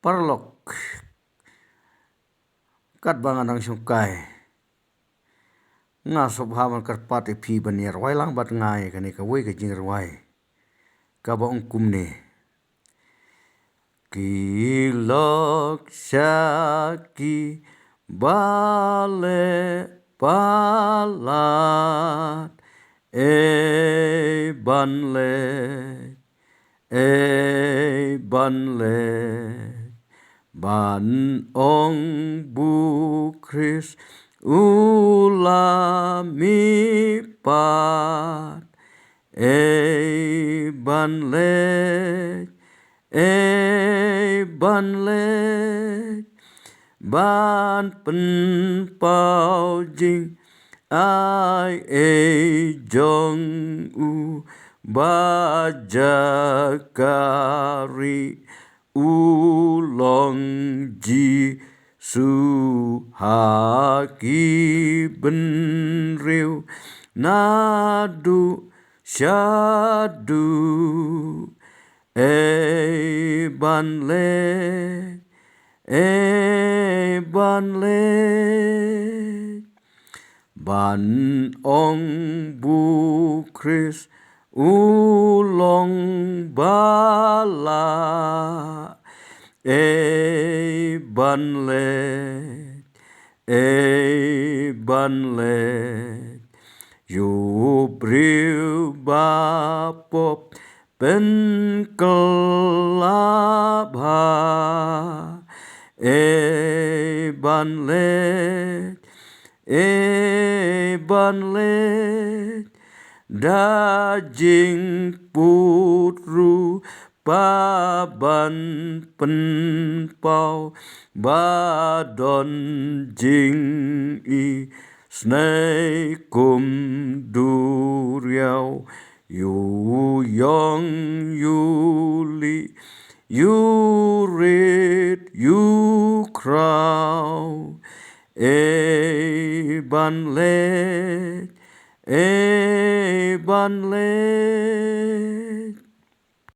parlok kat bangan ang sungkai nga sobhaman kat pati phi banier wai lang bat ngai kani ka wei ka jing wai ka ba ong kumne kilok syaki bale palat banle ban ong bu Chris ulami pat banle ban pen pao jing ai jong u ba jakari ulong ji su haki ben riu nadu syadu banle ban ong bu Chris ulong bala banle yu briu bapop pen kelabha banle dajing putru paban penpau badon jing i snei kum duriau yu yong yu li yu rit yu crow banle